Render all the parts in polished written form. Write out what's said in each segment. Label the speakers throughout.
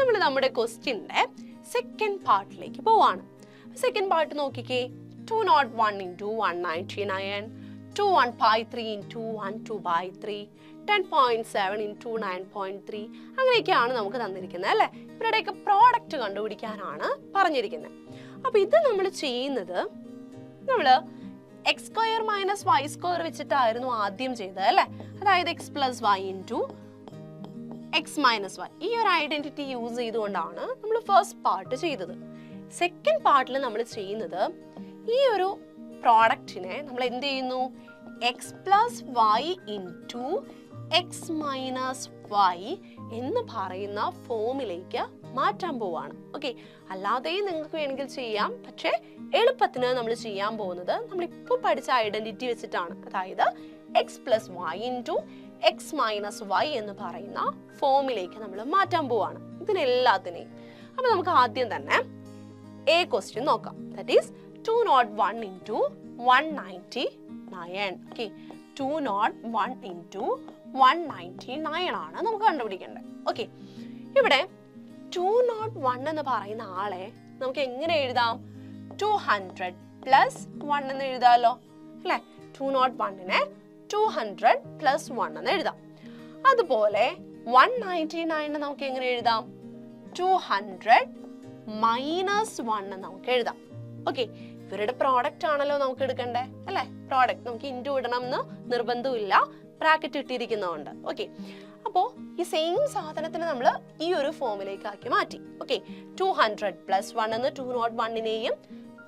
Speaker 1: നമ്മൾ നമ്മുടെ ക്വസ്റ്റ്യൻ്റെ സെക്കൻഡ് പാർട്ടിലേക്ക് പോവാണ്. സെക്കൻഡ് പാർട്ട് നോക്കിക്കേ. 201 into 199, 21/3 into 1/2/3, 10.7 into 9.3 അങ്ങനെയൊക്കെയാണ് നമുക്ക് തന്നിരിക്കുന്നത് അല്ലേ. ഇവരുടെയൊക്കെ പ്രോഡക്റ്റ് കണ്ടുപിടിക്കാനാണ് പറഞ്ഞിരിക്കുന്നത്. അപ്പോൾ ഇത് നമ്മൾ ചെയ്യുന്നത് നമ്മൾ x square minus y square വെച്ചിട്ടായിരുന്നു ആദ്യം ചെയ്തത് അല്ലേ. അതായത് x plus y into x minus y ഈ ഒരു ഐഡന്റിറ്റി യൂസ് ചെയ്തുകൊണ്ടാണ് നമ്മൾ ഫസ്റ്റ് പാർട്ട് ചെയ്തത്. സെക്കൻഡ് പാർട്ടിൽ നമ്മൾ ചെയ്യുന്നത് ഈ ഒരു പ്രോഡക്റ്റിനെ നമ്മൾ എന്ത് ചെയ്യുന്നു, x plus y into x minus y എന്ന് പറയുന്ന ഫോമിലേക്ക് മാറ്റാൻ പോവാണ്. ഓക്കെ, അല്ലാതെയും നിങ്ങൾക്ക് വേണമെങ്കിൽ ചെയ്യാം. പക്ഷേ എളുപ്പത്തിന് നമ്മൾ ചെയ്യാൻ പോകുന്നത് നമ്മളിപ്പോൾ പഠിച്ച ഐഡന്റിറ്റി വെച്ചിട്ടാണ്. അതായത് x plus y into x minus y എന്ന് പറയുന്ന ഫോമിലേക്ക് നമ്മൾ മാറ്റാൻ പോവാണ് ഇതിനെല്ലാത്തിനെയും. അപ്പൊ നമുക്ക് ആദ്യം തന്നെ എ ക്വസ്റ്റ്യൻ നോക്കാം. That is 201 into 199. Okay, 201 into 199 ആണ് നമുക്ക് കണ്ടുപിടിക്കേണ്ടത്. ഓക്കെ, ഇവിടെ 201 എന്ന് പറയുന്ന ആളെ നമുക്ക് എങ്ങനെ എഴുതാം, 200 പ്ലസ് 1 എന്ന് എഴുതാമല്ലോ അല്ലേ. 201നെ 200 പ്ലസ് 1 എന്ന് എഴുതാം. അതുപോലെ 199 നമുക്ക് എങ്ങനെ എഴുതാം, 200 മൈനസ് 1 നമുക്ക് എഴുതാം. ഓക്കെ, ഇവരുടെ പ്രോഡക്റ്റ് ആണല്ലോ നമുക്ക് എടുക്കണ്ടേ അല്ലെ. പ്രോഡക്റ്റ് നമുക്ക് ഇൻറ്റു ഇടണം എന്ന് നിർബന്ധമില്ല, ബ്രാക്കറ്റ് ഇട്ടിരിക്കുന്നതുകൊണ്ട്. ഓക്കെ, അപ്പോൾ ഈ സെയിം സാധനത്തിന് നമ്മൾ ഈ ഒരു ഫോമിലേക്ക് ആക്കി മാറ്റി. ഓക്കെ, 200 പ്ലസ് 1 എന്ന് 201നെയും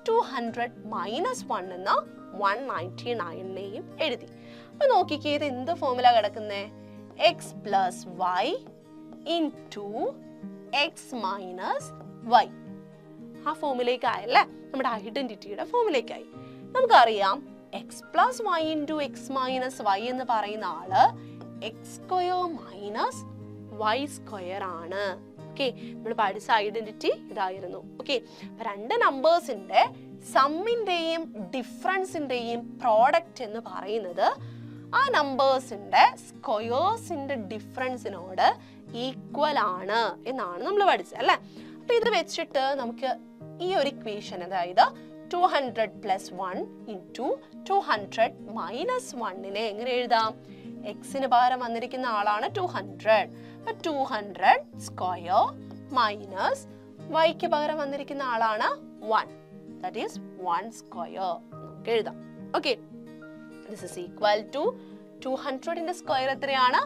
Speaker 1: 200 മൈനസ് 1 എന്ന 199നെയും എഴുതി. അപ്പൊ നോക്കിക്കേ, ഇത് എന്ത് ഫോമിലാണ് കിടക്കുന്നത്, x plus y into x minus y. ആ ഫോമിലേക്കായല്ലേ, നമ്മുടെ ഐഡന്റിറ്റിയുടെ ഫോമിലേക്കായി. നമുക്കറിയാം x plus y into x minus y എന്ന് പറയുന്ന ആള് x square minus y square ആണ്. ഓക്കെ, നമ്മൾ പഠിച്ച ഐഡന്റിറ്റി ഇതായിരുന്നു. ഓക്കെ, രണ്ട് നമ്പേഴ്സിന്റെ സമ്മിന്റെയും ഡിഫറൻസിന്റെയും പ്രോഡക്റ്റ് എന്ന് പറയുന്നത് ആ നമ്പേഴ്സിന്റെ സ്ക്വയേഴ്സിന്റെ ഡിഫറൻസിനോട് ഈക്വൽ ആണ് എന്നാണ് നമ്മൾ പഠിച്ചത് അല്ലേ. അപ്പൊ ഇത് വെച്ചിട്ട് നമുക്ക് ഈ ഒരു ഇക്വേഷൻ, അതായത് 200 പ്ലസ് 1 ഇൻറ്റു 200 മൈനസ് 1നെ എങ്ങനെ എഴുതാം, എക്സിന് പകരം വന്നിരിക്കുന്ന ആളാണ് 200. 200 സ്ക്വയർ മൈനസ് വൈക്ക് പകരം വന്നിരിക്കുന്ന ആളാണ് 1, ദാറ്റ് ഈസ് 1 സ്ക്വയർ നമുക്ക് എഴുതാം. Okay, this is equal to 200ന്റെ സ്ക്വയർ എത്രയാണ്,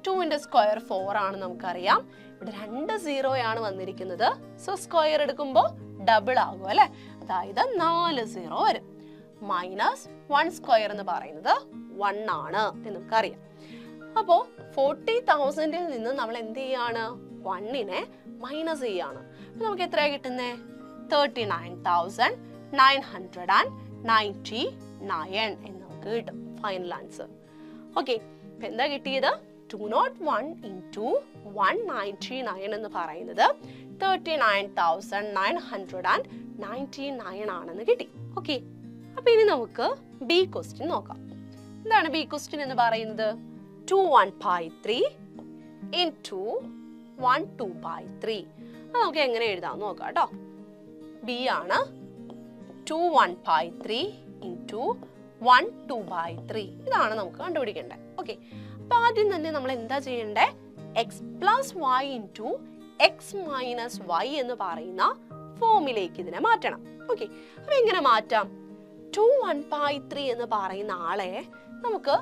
Speaker 1: 2ന്റെ സ്ക്വയർ 4 ആണ് നമുക്കറിയാം. ഇവിടെ 2 സീറോയാണ് വന്നിരിക്കുന്നത്. സോ സ്ക്വയർ എടുക്കുമ്പോൾ ഡബിൾ ആകും അല്ലെ, അതായത് 4 സീറോ വരും. മൈനസ് 1 സ്ക്വയർ എന്ന് പറയുന്നത് 1 ആണ് എന്ന് നമുക്കറിയാം. അപ്പോൾ 40,000ൽ നിന്ന് നമ്മൾ എന്ത് ചെയ്യാണ്, 1നെ മൈനസ് ചെയ്യാണ്. നമുക്ക് എത്രയാണ് കിട്ടുന്നത്, 39,999 എന്ന് നമുക്ക് കിട്ടും ഫൈനൽ ആൻസർ. ഓക്കെ, ഇപ്പൊ എന്താ കിട്ടിയത്, 201 into 199 എന്ന് പറയുന്നത് 39,999 ആണെന്ന് കിട്ടി. ഓക്കെ, അപ്പൊ ഇനി നമുക്ക് ബി ക്വസ്റ്റ്യൻ നോക്കാം. എന്താണ് ബി ക്വസ്റ്റ്യൻ എന്ന് പറയുന്നത്, 201/3 into 1/2/3. അത് നമുക്ക് എങ്ങനെ എഴുതാം നോക്കാം കേട്ടോ. ബി ആണ് 201/3 into 1/2/3. ഇതാണ് നമുക്ക് കണ്ടുപിടിക്കേണ്ടത്. ഓക്കെ, അപ്പൊ ആദ്യം തന്നെ നമ്മൾ എന്താ ചെയ്യണ്ടേ, x plus y into x minus y എന്ന് പറയുന്ന ഫോമിലേക്ക് ഇതിനെ മാറ്റണം. ഓക്കെ, അപ്പൊ എങ്ങനെ മാറ്റാം, 201/3 എന്ന് പറയുന്ന ആളെ നമുക്ക്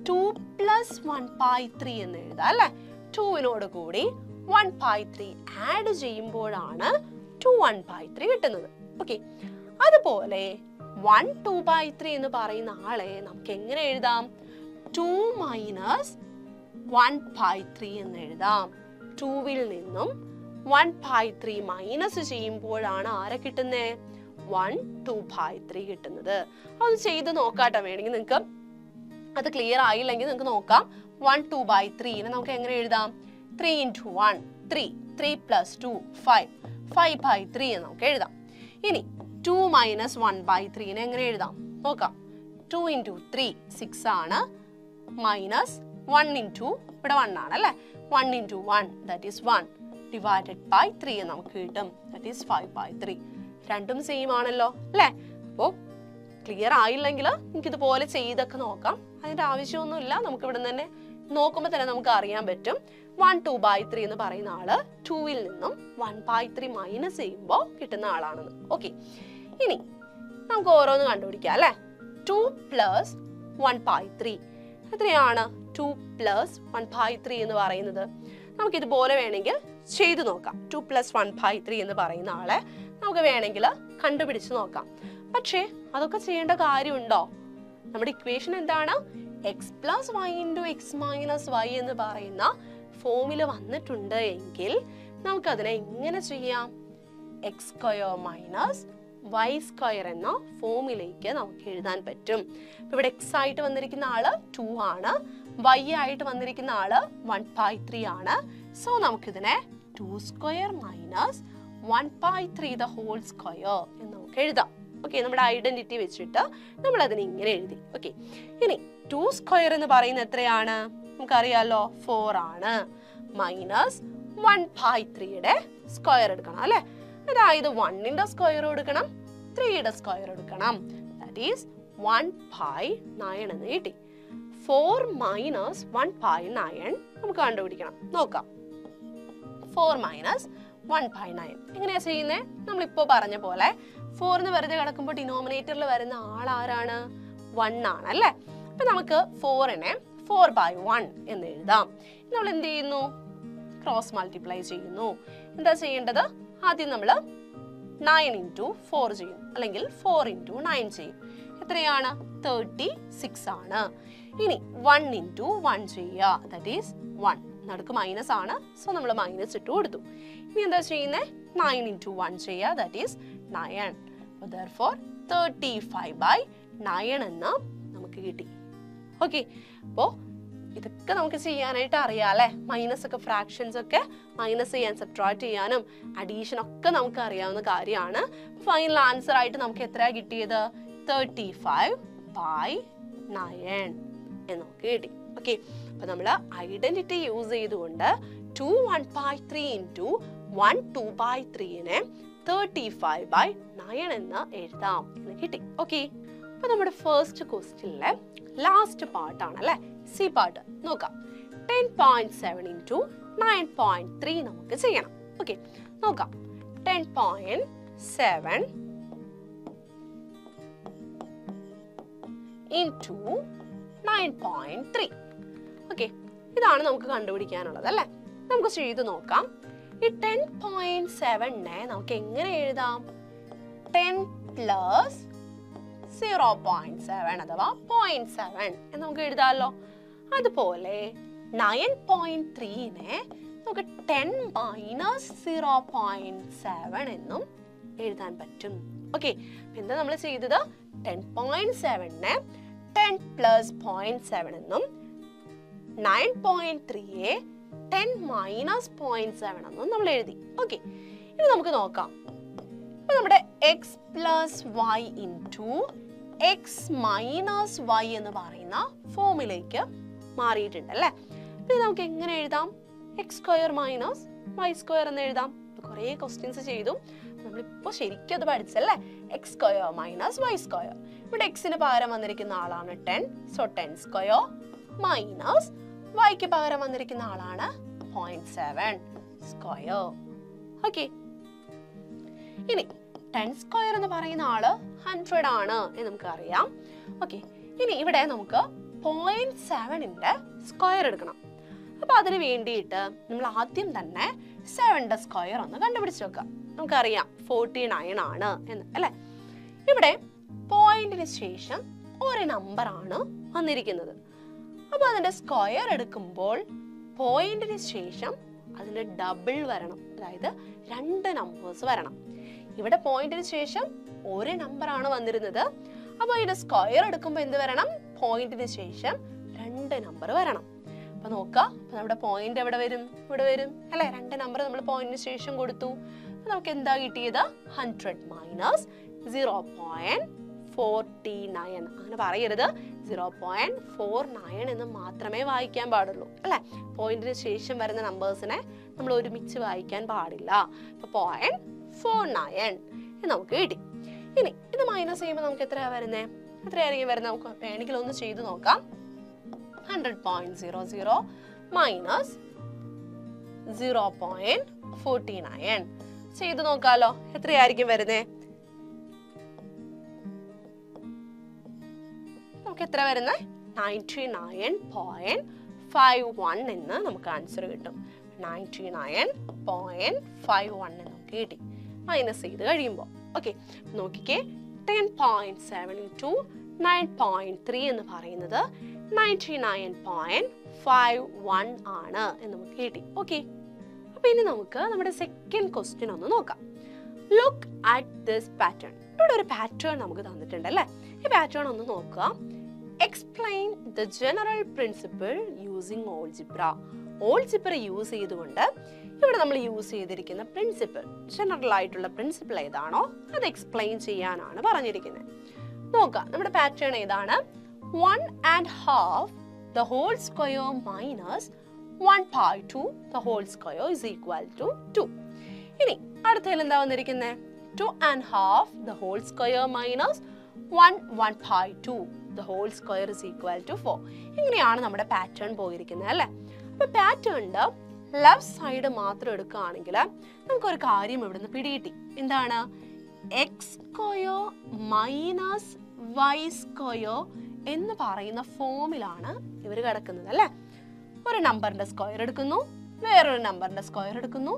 Speaker 1: 2 പ്ലസ് 1/3 എന്ന് എഴുതാം അല്ലെ. 2വിനോട് കൂടി 1/3 ആഡ് ചെയ്യുമ്പോഴാണ് 201/3 കിട്ടുന്നത്. ഓക്കെ, അതുപോലെ 1/2/3 എന്ന് പറയുന്ന ആളെ നമുക്ക് എങ്ങനെ എഴുതാം, 2 മൈനസ് 1/3 എന്ന് എഴുതാം. 2വിൽ നിന്നും 1/3 മൈനസ് ചെയ്യുമ്പോഴാണ് ആരെ കിട്ടുന്നത്, 1/2/3 കിട്ടുന്നത്. അത് ചെയ്ത് നോക്കാട്ടോ, വേണമെങ്കിൽ നിങ്ങൾക്ക് അത് ക്ലിയർ ആയില്ലെങ്കിൽ നിങ്ങൾക്ക് നോക്കാം. 1/2/3നെ നമുക്ക് എങ്ങനെ എഴുതാം, 3 into 1 3, 3 plus 2 5, 5/3 എന്ന് നമുക്ക് എഴുതാം. ഇനി 2 മൈനസ് 1/3നെ എങ്ങനെ എഴുതാം നോക്കാം. 2 into 3 6 ആണ്, മൈനസ് 1 into ഇവിടെ 1 ആണ് അല്ലേ. 1 into 1 that is 1 divided by 3 നമുക്ക് കിട്ടും. That is 5/3. രണ്ടും സെയിം ആണല്ലോ അല്ലേ? അപ്പോൾ ക്ലിയർ ആയില്ലെങ്കിൽ നിങ്ങൾക്ക് ഇതുപോലെ ചെയ്തൊക്കെ നോക്കാം. അതിന്റെ ആവശ്യമൊന്നുമില്ല. നമുക്ക് ഇവിടെ തന്നെ നോക്കുമ്പോൾ തന്നെ നമുക്ക് അറിയാൻ പറ്റും 1 2/3 എന്ന് പറയുന്ന ആള് 2ൽ നിന്നും 1/3 മൈനസ് ചെയ്യുമ്പോൾ കിട്ടുന്ന ആളാണെന്ന്. ഓക്കെ, ഇനി നമുക്ക് ഓരോന്ന് കണ്ടുപിടിക്കാം അല്ലെ. 2 + 1/3 എത്രയാണ്? 2 + 1/3 എന്ന് പറയുന്നത് നമുക്ക് ഇതുപോലെ വേണമെങ്കിൽ ചെയ്തു നോക്കാം. 2 + 1/3 എന്ന് പറയുന്ന ആളെ നമുക്ക് വേണമെങ്കിൽ കണ്ടുപിടിച്ച് നോക്കാം. പക്ഷേ അതൊക്കെ ചെയ്യേണ്ട കാര്യമുണ്ടോ? നമ്മുടെ ഇക്വേഷൻ എന്താണ്? x + y × x - y എന്ന് പറയുന്ന ഫോമിൽ വന്നിട്ടുണ്ട് എങ്കിൽ നമുക്കതിനെ എങ്ങനെ ചെയ്യാം? x² - y² എന്ന ഫോമിലേക്ക് നമുക്ക് എഴുതാൻ പറ്റും. ഇവിടെ x ആയിട്ട് വന്നിരിക്കുന്ന ആള് 2 ആണ്, y ആയിട്ട് വന്നിരിക്കുന്ന ആള് 1/3 ആണ്. സോ നമുക്കിതിനെ 2² - 1/3 the whole square എന്ന് നമുക്ക് എഴുതാം. ഓക്കെ, നമ്മുടെ ഐഡന്റിറ്റി വെച്ചിട്ട് നമ്മൾ അതിനെ ഇങ്ങനെ എഴുതി. ഓക്കെ, ഇനി 2² എന്ന് പറയുന്നത് എത്രയാണ്? നമുക്കറിയാലോ 4 ആണ്. മൈനസ് 1/3യുടെ സ്ക്വയർ എടുക്കണം അല്ലെ. അതായത് 1ന്റെ സ്ക്വയർ എടുക്കണം, 3യുടെ സ്ക്വയർ എടുക്കണം. ദാറ്റ് ഈസ് 1/9 എന്ന് കിട്ടി. 4 - 1/9 നമുക്ക് കണ്ടുപിടിക്കണം. നോക്കാം. 4 - 1/9 എങ്ങനെയാ ചെയ്യുന്നേ? നമ്മളിപ്പോ പറഞ്ഞ പോലെ 4 എന്ന് വെറുതെ കിടക്കുമ്പോൾ ഡിനോമിനേറ്ററിൽ വരുന്ന ആൾ ആരാണ്? 1 ആണ് അല്ലേ. അപ്പൊ നമുക്ക് 4നെ 4/1 എന്ന് എഴുതാം. നമ്മൾ എന്ത് ചെയ്യുന്നു? ക്രോസ് മൾട്ടിപ്ലൈ ചെയ്യുന്നു. എന്താ ചെയ്യേണ്ടത്? ആദ്യം നമ്മൾ 9 × 4 ചെയ്യും, അല്ലെങ്കിൽ 4 × 9 ചെയ്യും. എത്രയാണ്? 36 ആണ്. ഇനി 1 × 1 ചെയ്യുക. That is 1. നടുക്ക് മൈനസ് ആണ്, സോ നമ്മൾ മൈനസ് ഇട്ട് കൊടുത്തു. ഇനി എന്താ ചെയ്യുന്നത്? 9 × 1 ചെയ്യുക. That is 9. Therefore 35/9 എന്ന് നമുക്ക് കിട്ടി. ഓക്കെ, അപ്പോൾ ഇതൊക്കെ നമുക്ക് ചെയ്യാനായിട്ട് അറിയാം അല്ലെ. മൈനസ് ഒക്കെ, ഫ്രാക്ഷൻസ് ഒക്കെ മൈനസ് ചെയ്യാൻ, സബ്ട്രാക്ട് ചെയ്യാനും അഡീഷൻ ഒക്കെ നമുക്ക് അറിയാവുന്ന കാര്യമാണ്. ഫൈനൽ ആൻസർ ആയിട്ട് നമുക്ക് എത്ര കിട്ടിയത്? 35/9 എന്ന് നമുക്ക് കിട്ടി. ഓക്കെ, അപ്പൊ നമ്മൾ ഐഡന്റിറ്റി യൂസ് ചെയ്തുകൊണ്ട് 2 1/3 × 1 2/3നെ 35/9 എന്ന് എഴുതാം എന്ന് കിട്ടി. ഓക്കെ, അപ്പൊ നമ്മുടെ ഫസ്റ്റ് ക്വസ്റ്റ്യനിലെ ലാസ്റ്റ് പാർട്ടാണ് അല്ലെ, സി പാർട്ട്. നോക്കാം. 10.7 × 9.3 നമുക്ക് ചെയ്യണം. ഓക്കെ, നോക്കാം. 10.7 × 9.3. ഓക്കെ, ഇതാണ് നമുക്ക് കണ്ടുപിടിക്കാനുള്ളത് അല്ലെ. നമുക്ക് ചെയ്ത് നോക്കാം. ഈ 10.7നെ നമുക്ക് എങ്ങനെ എഴുതാം? 10 + 0.7 അഥവാ 0.7 എന്ന് നമുക്ക് എഴുതാമല്ലോ. അതുപോലെ 9.3നെ നമുക്ക് 10 - 0.7 എന്നും എഴുതാൻ പറ്റും. ഓക്കെ, എന്താ നമ്മൾ ചെയ്തത്? 10.7നെ 10 + 0.7 എന്നും 9.3യെ 10 - 0.7 എന്നും നമ്മൾ എഴുതി. ഓക്കെ, ഇനി നമുക്ക് നോക്കാം. അപ്പൊ നമ്മുടെ x + y × x - y എന്ന് പറയുന്ന ഫോമിലേക്ക് മാറിയിട്ടുണ്ട് അല്ലേ. പിന്നെ നമുക്ക് എങ്ങനെ എഴുതാം? x² - y² എന്ന് എഴുതാം. കുറേ ക്വസ്റ്റ്യൻസ് ചെയ്തു, നമ്മളിപ്പോ ശരിക്കും അത് പഠിച്ചല്ലേ. x² - y². ഇവിടെ x-ന് പകരം വന്നിരിക്കുന്ന ആളാണ് 10, സോ 10² മൈനസ് yക്ക് പകരം വന്നിരിക്കുന്ന ആളാണ് 0.7². ഓക്കെ, ഇനി 10² എന്ന് പറയുന്ന ആള് 100 ആണ് എന്ന് നമുക്ക് അറിയാം. ഓക്കെ, ഇനി ഇവിടെ നമുക്ക് 0.7ന്റെ സ്ക്വയർ എടുക്കണം. അപ്പൊ അതിന് വേണ്ടിയിട്ട് നമ്മൾ ആദ്യം തന്നെ 7ന്റെ സ്ക്വയർ ഒന്ന് കണ്ടുപിടിച്ച് വെക്കാം. നമുക്കറിയാം 49 ആണ് എന്ന് അല്ലെ. ഇവിടെ പോയിന്റിന് ശേഷം ഒരു നമ്പർ ആണ് വന്നിരിക്കുന്നത്. അപ്പൊ അതിന്റെ സ്ക്വയർ എടുക്കുമ്പോൾ പോയിന്റിന് ശേഷം അതിന്റെ ഡബിൾ വരണം, അതായത് 2 നമ്പേഴ്സ് വരണം. ഇവിടെ പോയിന്റിന് ശേഷം ഒരു നമ്പർ ആണ് വന്നിരുന്നത്. അപ്പൊ ഇതിന്റെ സ്ക്വയർ എടുക്കുമ്പോൾ എന്ത് വരണം? പോയിന്റിന് ശേഷം 2 നമ്പർ വരണം. അപ്പൊ നോക്കാം, നമ്മുടെ പോയിന്റ് എവിടെ വരും? ഇവിടെ വരും അല്ലെ. 2 നമ്പർ നമ്മൾ പോയിന്റിന് ശേഷം കൊടുത്തു. നമുക്ക് എന്താ കിട്ടിയത്? 100 - 0.5 49. അങ്ങനെ പറയരുത്, 0.49 എന്ന് മാത്രമേ വായിക്കാൻ പാടുള്ളൂ അല്ലെ. പോയിന്റിന് ശേഷം വരുന്ന നമ്പേഴ്സിനെ നമ്മൾ ഒരുമിച്ച് വായിക്കാൻ പാടില്ല. അപ്പൊ 0.49 നമുക്ക് കിട്ടി. ഇനി ഇത് മൈനസ് ചെയ്യുമ്പോൾ നമുക്ക് എത്രയാ വരുന്നത്? എത്രയായിരിക്കും വരുന്നത്? നമുക്ക് വേണമെങ്കിൽ ഒന്ന് ചെയ്തു നോക്കാം. 100.00 മൈനസ് 0.49 ചെയ്തു നോക്കാലോ. എത്രയായിരിക്കും വരുന്നത്? നമുക്ക് എത്ര വരുന്നത്? 99.51 എന്ന് നമുക്ക് ആൻസർ കിട്ടും. 99.51 എന്ന് നമുക്ക് കിട്ടി മൈനസ് ചെയ്ത് കഴിയുമ്പോൾ. ഓക്കെ, നോക്കിക്കേ, 10.7 into 9.3 എന്ന് പറയുന്നത് 99.51 ആണ് എന്ന് നമുക്ക് കിട്ടി. ഓക്കെ, അപ്പൊ ഇനി നമുക്ക് നമ്മുടെ സെക്കൻഡ് ക്വസ്റ്റ്യൻ ഒന്ന് നോക്കാം. Look at this pattern. ഇവിടെ ഒരു പാറ്റേൺ നമുക്ക് തന്നിട്ടുണ്ട് അല്ലേ. ഈ പാറ്റേൺ ഒന്ന് നോക്കുക. Explain the general principle using algebra. Algebra use ചെയ്തുകൊണ്ട് ഇവിടെ നമ്മൾ യൂസ് ചെയ്തിരിക്കുന്ന പ്രിൻസിപ്പിൾ, ജനറൽ ആയിട്ടുള്ള പ്രിൻസിപ്പിൾ ഏതാണോ അത് എക്സ്പ്ലെയിൻ ചെയ്യാനാണ് പറഞ്ഞിരിക്കുന്നത്. നോക്കാം, നമ്മുടെ പാറ്റേൺ ഏതാണ്? 1.5 the whole square minus 1/2 the whole square is equal to 2. ഇനി അടുത്തതിൽ എന്താ വന്നിരിക്കുന്നത്? 2.5 the whole square minus 1/2 the whole square is equal to 4. ഇങ്ങനെയാണ് നമ്മുടെ പാറ്റേൺ പോയിരിക്കുന്നത് അല്ലേ. അപ്പൊ പാറ്റേണിന്റെ ലെഫ്റ്റ് സൈഡ് മാത്രം എടുക്കുകയാണെങ്കിൽ നമുക്കൊരു കാര്യം ഇവിടുന്ന് പിടികിട്ടി. എന്താണ്? X square minus y square എന്ന് പറയുന്ന ഫോമിലാണ് ഇവർ കിടക്കുന്നത് അല്ലേ. ഒരു നമ്പറിന്റെ സ്ക്വയർ എടുക്കുന്നു, വേറൊരു നമ്പറിന്റെ സ്ക്വയർ എടുക്കുന്നു,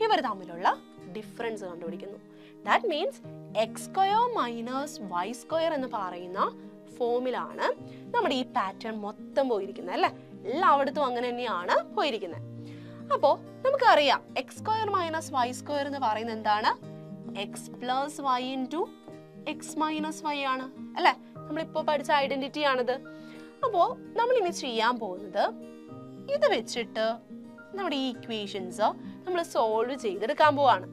Speaker 1: ഇവർ തമ്മിലുള്ള ഡിഫറൻസ് കണ്ടുപിടിക്കുന്നു. That means x square minus y square എന്ന് പറയുന്ന ഫോമിലാണ് നമ്മുടെ ഈ പാറ്റേൺ മൊത്തം പോയിരിക്കുന്നത് അല്ലേ. എല്ലായിടത്തും അങ്ങനെ തന്നെയാണ് പോയിരിക്കുന്നത്. അപ്പോ നമുക്കറിയാം x square minus y square എന്ന് പറയുന്നത് എന്താണ്? X plus y into x minus y ആണ് അല്ലെ. നമ്മളിപ്പോ പഠിച്ച ഐഡന്റിറ്റി ആണിത്. അപ്പോ നമ്മൾ ഇനി ചെയ്യാൻ പോകുന്നത് ഇത് വെച്ചിട്ട് നമ്മുടെ ഈ ഇക്വേഷൻസ് നമ്മൾ സോൾവ് ചെയ്തെടുക്കാൻ പോവാണ്.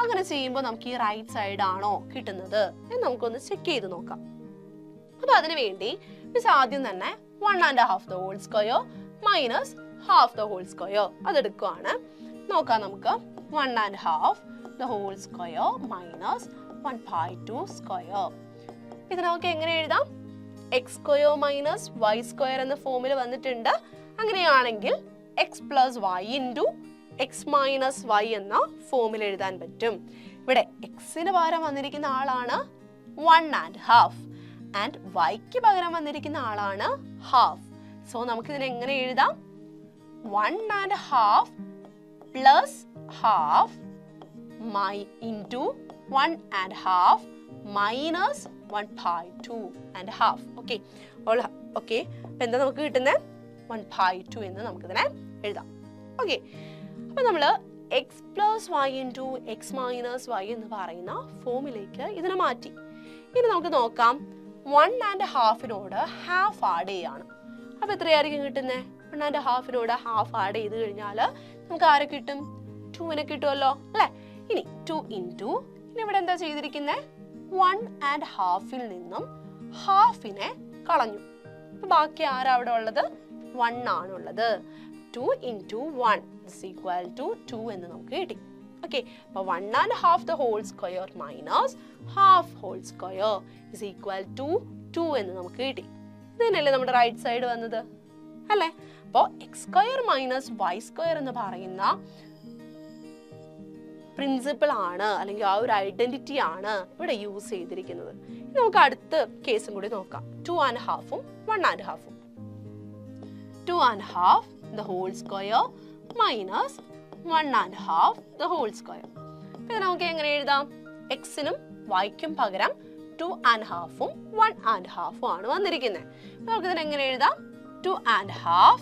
Speaker 1: അങ്ങനെ ചെയ്യുമ്പോൾ നമുക്ക് ഈ റൈറ്റ് സൈഡ് ആണോ കിട്ടുന്നത് എന്ന് നമുക്കൊന്ന് ചെക്ക് ചെയ്ത് നോക്കാം. അപ്പൊ അതിനു വേണ്ടി മിസ് ആദ്യം തന്നെ 1.5 the whole square minus half the whole square അതെടുക്കുവാണ്. നോക്കാം നമുക്ക്. 1.5 the whole square minus 1/2 square. ഇത് നമുക്ക് എങ്ങനെ എഴുതാം? X square minus y square എന്ന ഫോമിൽ വന്നിട്ടുണ്ട്. അങ്ങനെയാണെങ്കിൽ x plus y into x minus y എന്ന ഫോമിൽ എഴുതാൻ പറ്റും. ഇവിടെ എക്സിന് പകരം വന്നിരിക്കുന്ന ആളാണ് 1.5 ആൻഡ് വൈക്ക് പകരം വന്നിരിക്കുന്ന ആളാണ് ഹാഫ്. സോ നമുക്ക് ഇതിനെ എങ്ങനെ എഴുതാം? 1.5 plus half into 1.5 minus 1/2 okay. Okay, അപ്പൊ എന്താ നമുക്ക് കിട്ടുന്നത്? 1/2 എന്ന് നമുക്കിതിനെ എഴുതാം. ഓക്കെ, അപ്പൊ നമ്മള് x plus y into x minus y എന്ന് പറയുന്ന ഫോമിലേക്ക് ഇതിനെ മാറ്റി. ഇനി നമുക്ക് നോക്കാം. 1.5നോട് ഹാഫ് ആഡ് ചെയ്യാണ്. അപ്പൊ എത്രയായിരിക്കും കിട്ടുന്നത്? 1.5നോട് ഹാഫ് ആഡ് ചെയ്ത് കഴിഞ്ഞാൽ നമുക്ക് ആരെ കിട്ടും? 2നെ കിട്ടുമല്ലോ അല്ലെ. ഇനി 2 ഇൻറ്റു, ഇനി ഇവിടെ എന്താ ചെയ്തിരിക്കുന്നത്? 1.5ൽ നിന്നും ഹാഫിനെ കളഞ്ഞു. അപ്പൊ ബാക്കി ആരാ അവിടെ ഉള്ളത്? 1 ആണുള്ളത്. 2 ഇൻറ്റു 1 is equal to 2 എന്ന് നമുക്ക് കിട്ടി. ഓക്കെ, അപ്പൊ 1.5 the whole square minus half whole square is equal to 2 എന്ന് നമുക്ക് കിട്ടി. ഇതിനല്ലേ നമ്മുടെ റൈറ്റ് സൈഡ് വന്നത് അല്ലേ. അപ്പോ x square minus y square എന്ന് പറയുന്ന പ്രിൻസിപ്പിൾ ആണ്, അല്ലെങ്കിൽ ആ ഒരു ഐഡന്റിറ്റി ആണ് ഇവിടെ യൂസ് ചെയ്തിരിക്കുന്നത്. നമുക്ക് അടുത്ത കേസും കൂടി നോക്കാം. 2.5ഉം 1.5ഉം. 2.5 the whole square minus 1.5 the whole square. ഇത് നമുക്ക് എങ്ങനെ എഴുതാം? എക്സിനും വൈക്കും പകരം 2.5ഉം 1.5ഉം ആണ് വന്നിരിക്കുന്നത്. നമുക്ക് ഇതിനെ എങ്ങനെ എഴുതാം? 2.5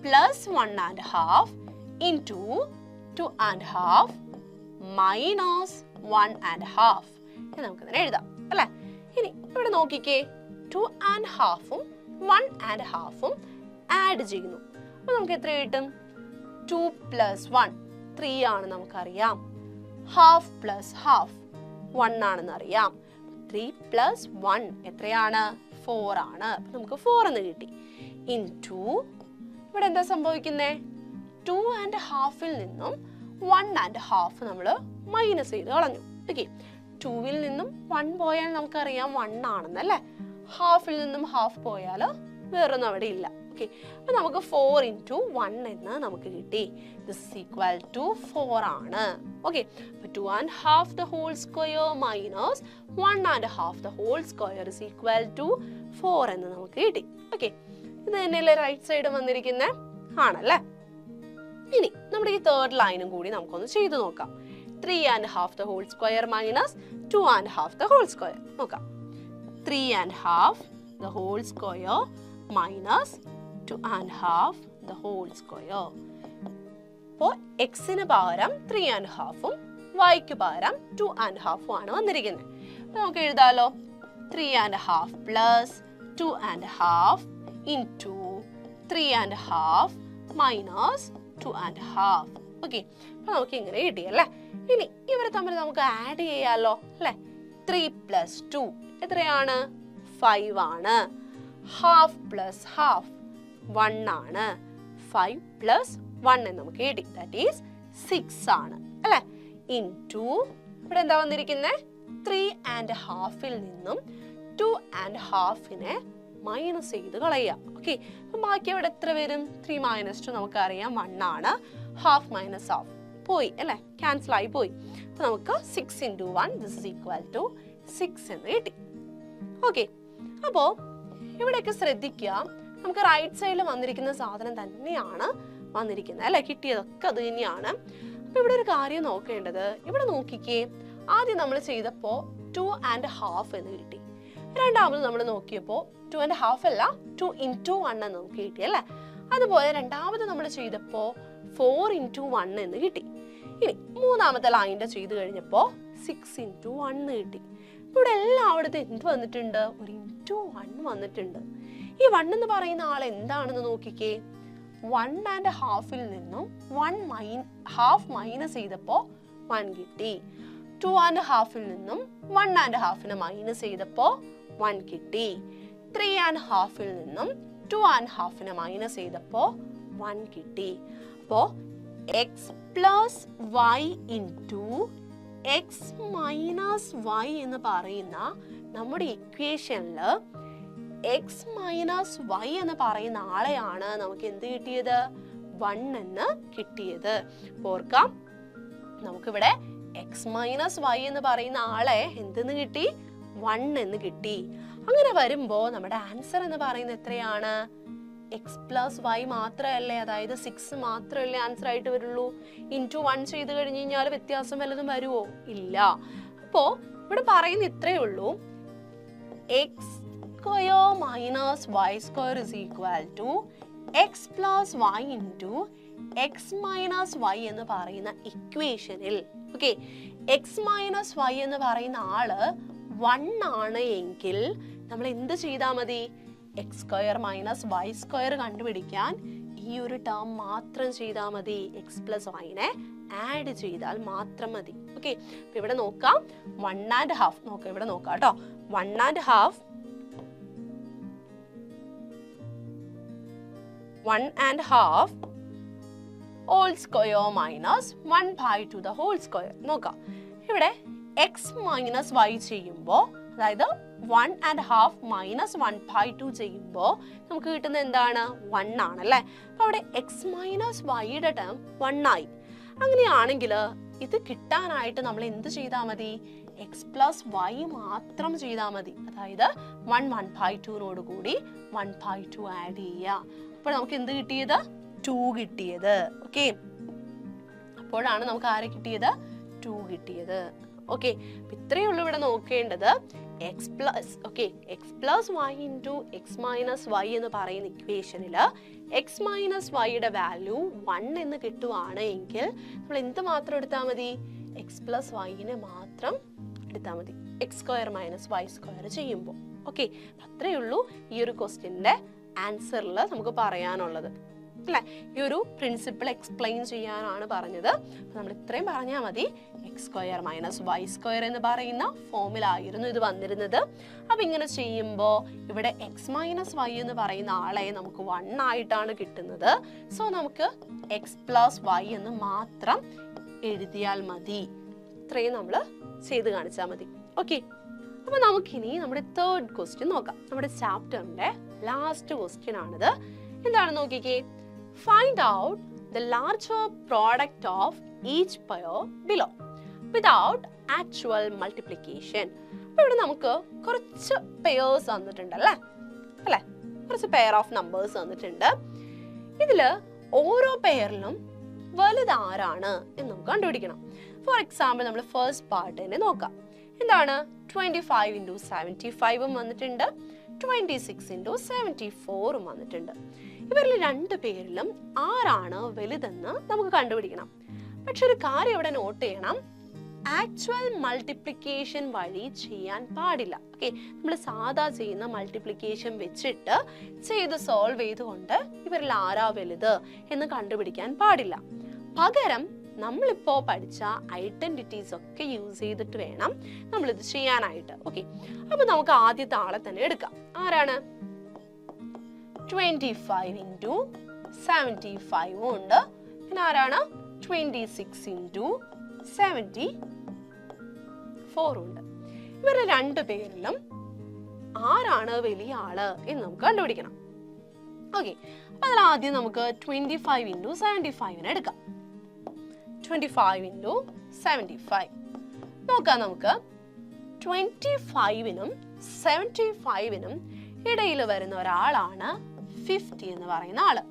Speaker 1: plus 1.5 into 2.5 minus 1.5 എന്ന് നമുക്ക് ഇതിനെ എഴുതാം അല്ലെ. ഇനി ഇവിടെ നോക്കിക്കേ, 2.5ഉം 1.5ഉം ആഡ് ചെയ്യുന്നു. അപ്പൊ നമുക്ക് എത്ര കിട്ടും? 2 plus 1 3 ആണ് നമുക്കറിയാം. ഹാഫ് പ്ലസ് ഹാഫ് 1 ആണെന്ന് അറിയാം. 3 plus 1 എത്രയാണ്? 4 ആണ്. അപ്പൊ നമുക്ക് 4 എന്ന് കിട്ടി. ഇൻടു ഇവിടെ എന്താ സംഭവിക്കുന്നേ? 2.5 നിന്നും 1.5 നമ്മൾ മൈനസ് ചെയ്ത് കളഞ്ഞു. ഓക്കെ, 2 നിന്നും 1 പോയാൽ നമുക്കറിയാം 1 ആണെന്നല്ലേ. ഹാഫിൽ നിന്നും ഹാഫ് പോയാൽ വേറൊന്നും അവിടെ ഇല്ല. ഓക്കെ, അപ്പൊ നമുക്ക് 4 into 1 എന്ന് നമുക്ക് കിട്ടി. ദിസ് ഈസ് ഈക്വൽ ടു 4 ആണ്. ഓക്കെ, അപ്പൊ 2.5 the whole square minus 1.5 the whole square is equal to 4 എന്ന് നമുക്ക് കിട്ടി. ഓക്കെ, ഇത് തന്നെയല്ലേ റൈറ്റ് സൈഡ് വന്നിരിക്കുന്നത്? ആണല്ലേ. ഇനി നമ്മുടെ ഈ തേർഡ് ലൈനും കൂടി നമുക്കൊന്ന് ചെയ്തു നോക്കാം. 3.5 the whole square minus 2.5 the whole square. നോക്കാം. 3.5 the whole square minus 2.5 the whole square. അപ്പോൾ എക്സിന് പകരം 3.5ഉം വൈക്ക് പകരം 2.5ഉം ആണ് വന്നിരിക്കുന്നത്. നമുക്ക് എഴുതാലോ. 3.5 plus 2.5 into 3.5 minus 2.5. ഓക്കെ, അപ്പൊ നമുക്ക് ഇങ്ങനെ കിട്ടിയല്ലേ. ഇനി ഇവരെ തമ്മിൽ നമുക്ക് ആഡ് ചെയ്യാലോ അല്ലെ. 3 plus 2 എത്രയാണ്? 5 ആണ്. ഹാഫ് പ്ലസ് ഹാഫ് 1 ആണ്. 5 plus 1 എന്ന് നമുക്ക് കിട്ടി. ദാറ്റ് ഈസ് 6 ആണ് അല്ലെ. ഇൻടു ഇവിടെ എന്താ വന്നിരിക്കുന്നത്? 3.5 നിന്നും 2.5നെ മൈനസ് ചെയ്ത് കളയുക. ഓക്കെ, അപ്പൊ ബാക്കി അവിടെ എത്ര വരും? 3 minus 2 നമുക്കറിയാം 1 ആണ്. ഹാഫ് മൈനസ് ഹാഫ് പോയി അല്ലെ, ക്യാൻസൽ ആയി പോയി. അപ്പൊ നമുക്ക് 6 into 1 this is equal to 6 എന്ന് കിട്ടി. ഓക്കെ, അപ്പോ ഇവിടെയൊക്കെ ശ്രദ്ധിക്കുക, നമുക്ക് റൈറ്റ് സൈഡിൽ വന്നിരിക്കുന്ന സാധനം തന്നെയാണ് വന്നിരിക്കുന്നത് അല്ലെ. കിട്ടിയതൊക്കെ അത് തന്നെയാണ്. അപ്പൊ ഇവിടെ ഒരു കാര്യം നോക്കേണ്ടത്, ഇവിടെ നോക്കിക്കേ, ആദ്യം നമ്മൾ ചെയ്തപ്പോ 2.5 എന്ന് കിട്ടി. രണ്ടാമത് നമ്മൾ നോക്കിയപ്പോ 2.5 അല്ല 2 into 1 എന്ന് നമുക്ക് കിട്ടി അല്ലെ. അതുപോലെ രണ്ടാമത് നമ്മൾ ചെയ്തപ്പോ 4 into 1 എന്ന് കിട്ടി. ഇനി മൂന്നാമത്തെ ലൈൻ്റെ ചെയ്ത് കഴിഞ്ഞപ്പോ 6 into 1 കിട്ടി. ഇവിടെ എല്ലായിടത്തും എന്ത് വന്നിട്ടുണ്ട്? ഒരു into 1 വന്നിട്ടുണ്ട്. ഈ 1 എന്ന് പറയുന്ന ആൾ എന്താണെന്ന് നോക്കിക്കേ. 1.5 നിന്നും 1.5 മൈനസ് ചെയ്തപ്പോ 1 കിട്ടി. 2.5 നിന്നും 1.5നെ മൈനസ് ചെയ്തപ്പോ 1 കിട്ടി. 3.5 നിന്നും 2.5നെ മൈനസ് ചെയ്തപ്പോ 1 കിട്ടി. അപ്പോ x plus y into x minus y എന്ന് പറയുന്ന നമ്മുടെ ഇക്വേഷനിൽ എക്സ് മൈനസ് വൈ എന്ന് പറയുന്ന ആളെയാണ് നമുക്ക് എന്ത് കിട്ടിയത്? 1 എന്ന് കിട്ടിയത്. ഓർക്കാം, നമുക്കിവിടെ എക്സ് മൈനസ് വൈ എന്ന് പറയുന്ന ആളെ എന്തെന്ന് കിട്ടി? 1 എന്ന് കിട്ടി. അങ്ങനെ വരുമ്പോ നമ്മുടെ ആൻസർ എന്ന് പറയുന്നത് എത്രയാണ്? എക്സ് പ്ലസ് വൈ മാത്രമല്ലേ, അതായത് 6 മാത്രമല്ലേ ആൻസർ ആയിട്ട് വരുള്ളൂ. ഇൻറ്റു 1 ചെയ്ത് കഴിഞ്ഞ് കഴിഞ്ഞാൽ വ്യത്യാസം വല്ലതും വരുമോ? ഇല്ല. അപ്പോ ഇവിടെ പറയുന്ന ഇത്രയേ ഉള്ളൂ, x square minus y square is equal to x plus y into x minus y എന്ന് പറയുന്ന ഇക്വേഷനിൽ, ഓക്കെ, എക്സ് മൈനസ് വൈ എന്ന് പറയുന്ന ആള് 1 ആണ് എങ്കിൽ നമ്മൾ എന്ത് ചെയ്താൽ മതി? X square minus y square കണ്ടുപിടിക്കാൻ ഈ ഒരു ടേം മാത്രം ചെയ്താൽ മതി. എക്സ് പ്ലസ് വൈനെ ആഡ് ചെയ്താൽ മാത്രം മതി. ഓക്കെ, അപ്പൊ ഇവിടെ നോക്കാം 1.5 നോക്കാം. ഇവിടെ നോക്കാം കേട്ടോ. 1.5 whole square minus 1/2 the whole square. നോക്കാം, ഇവിടെ എക്സ് മൈനസ് വൈ ചെയ്യുമ്പോൾ, അതായത് 1.5 മൈനസ് 1/2 ചെയ്യുമ്പോൾ നമുക്ക് കിട്ടുന്നത് എന്താണ്? 1 ആണല്ലേ. അപ്പൊ അവിടെ എക്സ് മൈനസ് വൈയുടെ ടേം 1 ആയി. അങ്ങനെയാണെങ്കിൽ ഇത് കിട്ടാനായിട്ട് നമ്മൾ എന്ത് ചെയ്താൽ മതി? എക്സ് പ്ലസ് വൈ മാത്രം ചെയ്താൽ മതി. അതായത് 1/2 കൂടി 1/2 ആഡ് ചെയ്യുക. അപ്പോൾ നമുക്ക് എന്ത് കിട്ടിയത്? 2 കിട്ടിയത്. ഓക്കെ, അപ്പോഴാണ് നമുക്ക് ആരെ കിട്ടിയത്? 2 കിട്ടിയത്. ഓക്കെ, ഇത്രയേ ഉള്ളൂ ഇവിടെ നോക്കേണ്ടത്. X plus y into x minus y എന്ന് പറയുന്ന ഇക്വേഷനിൽ എക്സ് മൈനസ് വൈയുടെ വാല്യൂ 1 എന്ന് കിട്ടുവാണ് എങ്കിൽ നമ്മൾ എന്ത് മാത്രം എടുത്താൽ മതി? എക്സ് പ്ലസ് വൈനെ മാത്രം എടുത്താൽ മതി, x square minus y square ചെയ്യുമ്പോൾ. ഓക്കെ, അത്രയേ ഉള്ളൂ ഈ ഒരു ക്വസ്റ്റ്യൻ്റെ ആൻസറിൽ നമുക്ക് പറയാനുള്ളത്. അല്ലെ? ഈ ഒരു പ്രിൻസിപ്പിൾ എക്സ്പ്ലെയിൻ ചെയ്യാനാണ് പറഞ്ഞത്. നമ്മൾ ഇത്രയും പറഞ്ഞാൽ മതി. X square minus y square എന്ന് പറയുന്ന ഫോമിലായിരുന്നു ഇത് വന്നിരുന്നത്. അപ്പൊ ഇങ്ങനെ ചെയ്യുമ്പോൾ ഇവിടെ എക്സ് മൈനസ് വൈ എന്ന് പറയുന്ന ആളെ നമുക്ക് 1 ആയിട്ടാണ് കിട്ടുന്നത്. സോ നമുക്ക് എക്സ് പ്ലസ് വൈ എന്ന് മാത്രം എഴുതിയാൽ മതി. ഇത്രയും നമ്മൾ ചെയ്ത് കാണിച്ചാൽ മതി. ഓക്കെ, അപ്പൊ നമുക്കിനി നമ്മുടെ തേർഡ് ക്വസ്റ്റ്യൻ നോക്കാം. നമ്മുടെ ചാപ്റ്ററിന്റെ ലാസ്റ്റ് ക്വസ്റ്റ്യൻ ആണിത്. എന്താണ് നോക്കിക്കേ. Find out the larger product of each pair below without actual multiplication. അപ്പൊ ഇവിടെ നമുക്ക് കുറച്ച് പെയേഴ്സ് തന്നിട്ടുണ്ട് അല്ലേ? കുറച്ച് പെയർ ഓഫ് നമ്പേഴ്സ് തന്നിട്ടുണ്ട്. ഇതില് ഓരോ പെയറിലും വലുത് ആരാണ് എന്ന് നമുക്ക് കണ്ടുപിടിക്കണം. ഫോർ എക്സാമ്പിൾ നമ്മൾ ഫസ്റ്റ് പാർട്ട് തന്നെ നോക്കാം. എന്താണ്? 25 into 75 വന്നിട്ടുണ്ട്, 26 into 74 വന്നിട്ടുണ്ട്. ഇവരിൽ 2 പേരിലും ആരാണ് വലുതെന്ന് നമുക്ക് കണ്ടുപിടിക്കണം. പക്ഷെ ഒരു കാര്യം ഇവിടെ നോട്ട് ചെയ്യണം, ആക്ച്വൽ മൾട്ടിപ്ലിക്കേഷൻ വഴി ചെയ്യാൻ പാടില്ല. ഓക്കെ, നമ്മൾ സാധാ ചെയ്യുന്ന മൾട്ടിപ്ലിക്കേഷൻ വെച്ചിട്ട് ചെയ്ത് സോൾവ് ചെയ്തുകൊണ്ട് ഇവരിൽ ആരാ വലുത് എന്ന് കണ്ടുപിടിക്കാൻ പാടില്ല. പകരം നമ്മളിപ്പോ പഠിച്ച ഐഡന്റിറ്റീസ് ഒക്കെ യൂസ് ചെയ്തിട്ട് വേണം നമ്മളിത് ചെയ്യാനായിട്ട്. ഓക്കെ, അപ്പൊ നമുക്ക് ആദ്യത്തെ ആളെ തന്നെ എടുക്കാം. ആരാണ്? 25 into 75 ഉണ്ട്. പിന്നെ ആരാണ്? 26 into 74 ഉണ്ട്. ഇവരെ 2 പേരിലും ആരാണ് വലിയ ആള് എന്ന് നമുക്ക് കണ്ടുപിടിക്കണം. ഓക്കെ, അപ്പൊ അതിൽ ആദ്യം നമുക്ക് 25 into 75 എടുക്കാം. 25 into 75 നോക്കാം. നമുക്ക് 25നും 75നും ഇടയിൽ വരുന്ന ഒരാളാണ് 50 എന്ന് പറയുന്ന ആള്.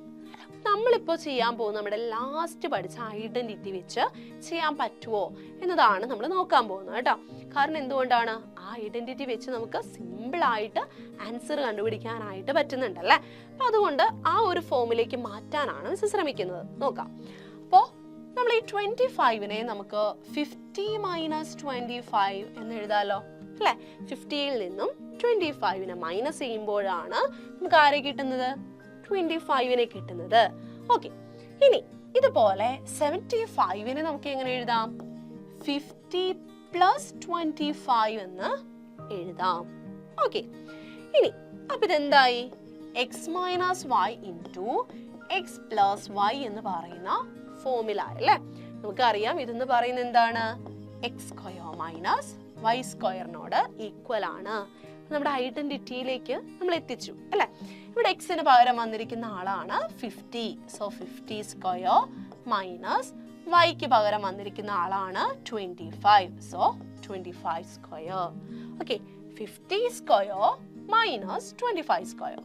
Speaker 1: നമ്മളിപ്പോ ചെയ്യാൻ പോകുന്ന നമ്മുടെ ലാസ്റ്റ് പഠിച്ച ഐഡന്റിറ്റി വെച്ച് ചെയ്യാൻ പറ്റുമോ എന്നതാണ് നമ്മൾ നോക്കാൻ പോകുന്നത് കേട്ടോ. കാരണം എന്തുകൊണ്ടാണ്? ആ ഐഡന്റിറ്റി വെച്ച് നമുക്ക് സിമ്പിൾ ആയിട്ട് ആൻസർ കണ്ടുപിടിക്കാനായിട്ട് പറ്റുന്നുണ്ടല്ലേ. അപ്പൊ അതുകൊണ്ട് ആ ഒരു ഫോമിലേക്ക് മാറ്റാനാണ് ശ്രമിക്കുന്നത്. നോക്കാം. അപ്പോ നമ്മൾ ഈ 25നെ നമുക്ക് 50 മൈനസ് 25 എന്ന് എഴുതാലോ അല്ലെ? 50യിൽ നിന്നും 25നെ മൈനസ് ചെയ്യുമ്പോഴാണ് നമുക്ക് ആരെ കിട്ടുന്നത്? 25നെ കിട്ടുന്നത്. ഓക്കെ, ഇനി ഇതുപോലെ 75നെ നമുക്ക് എങ്ങനെ എഴുതാം? 50 പ്ലസ് 25 എന്ന് എഴുതാം. ഓക്കെ, ഇനി അപ്പൊ ഇതെന്തായി? X minus y into x plus y എന്ന് പറയുന്ന ഫോമില അല്ലേ? നമുക്കറിയാം ഇതെന്ന് പറയുന്നത് എന്താണ്? എക്സ് സ്ക്വയർ മൈനസ് വൈ സ്ക്വയറിനോട് ഈക്വൽ ആണ്. നമ്മുടെ ഐഡന്റിറ്റിയിലേക്ക് നമ്മൾ എത്തിച്ചു അല്ലെ? ഇവിടെ എക്സിന് പകരം വന്നിരിക്കുന്ന ആളാണ് 50. സോ 50 സ്ക്വയർ മൈനസ് വൈക്ക് പകരം വന്നിരിക്കുന്ന ആളാണ് 25. So 25 square. Okay, 50 square minus 25 square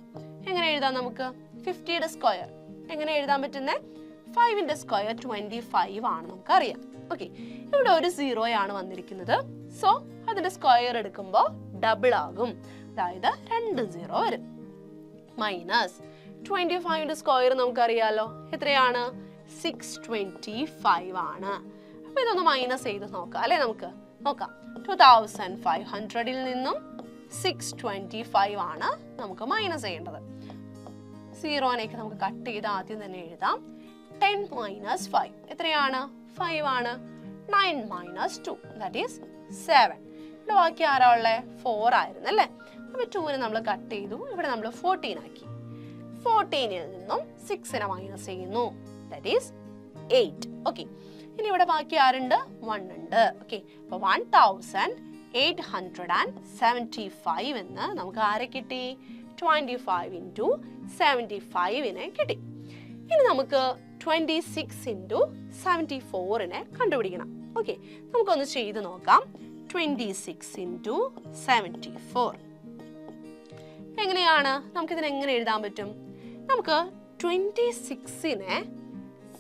Speaker 1: എങ്ങനെ എഴുതാം നമുക്ക്? 50യുടെ സ്ക്വയർ എങ്ങനെ എഴുതാൻ പറ്റുന്നേ? 5ന്റെ സ്ക്വയർ 25 ആണ് നമുക്കറിയാം. ഓക്കെ, ഇവിടെ ഒരു 0 ആണ് വന്നിരിക്കുന്നത്. സോ അതിന്റെ സ്ക്വയർ എടുക്കുമ്പോൾ ഡബിൾ ആകും, അതായത് 2 0 വരും. മൈനസ് 25ന്റെ സ്ക്വയർ നമുക്കറിയാലോ എത്രയാണ്? 625 ആണ്. അപ്പൊ ഇതൊന്ന് മൈനസ് ചെയ്ത് നോക്കാം അല്ലെ? നമുക്ക് നോക്കാം. 2500ൽ നിന്നും 625 ആണ് നമുക്ക് മൈനസ് ചെയ്യേണ്ടത്. 0നേക്ക് നമുക്ക് കട്ട് ചെയ്ത് ആദ്യം തന്നെ എഴുതാം. 10 മൈനസ് 5 എത്രയാണ്? 5 ആണ്. 9 മൈനസ് 2 ദാറ്റ് ഈസ് 7. ഇവിടെ ബാക്കി ആരാ ഉള്ളേ? 4 ആയിരുന്നു അല്ലേ? അപ്പൊ 2നെ നമ്മൾ കട്ട് ചെയ്തു. ഇവിടെ നമ്മൾ 14 ആക്കി. 14ൽ നിന്നും 6നെ മൈനസ് ചെയ്യുന്നു. That is 8. ഓക്കെ, ഇനി ഇവിടെ ബാക്കി ആരുണ്ട്? 1 ഉണ്ട്. ഓക്കെ, അപ്പൊ 1875 എന്ന് നമുക്ക് ആരെ കിട്ടി? 25 into 75നെ കിട്ടി. ഇനി നമുക്ക് 26 into 74നെ കണ്ടുപിടിക്കണം. ഓക്കെ, നമുക്കൊന്ന് ചെയ്ത് നോക്കാം. 26 into 74 എങ്ങനെയാണ്? നമുക്കിതിനെ എങ്ങനെ എഴുതാൻ പറ്റും? നമുക്ക് 26നെ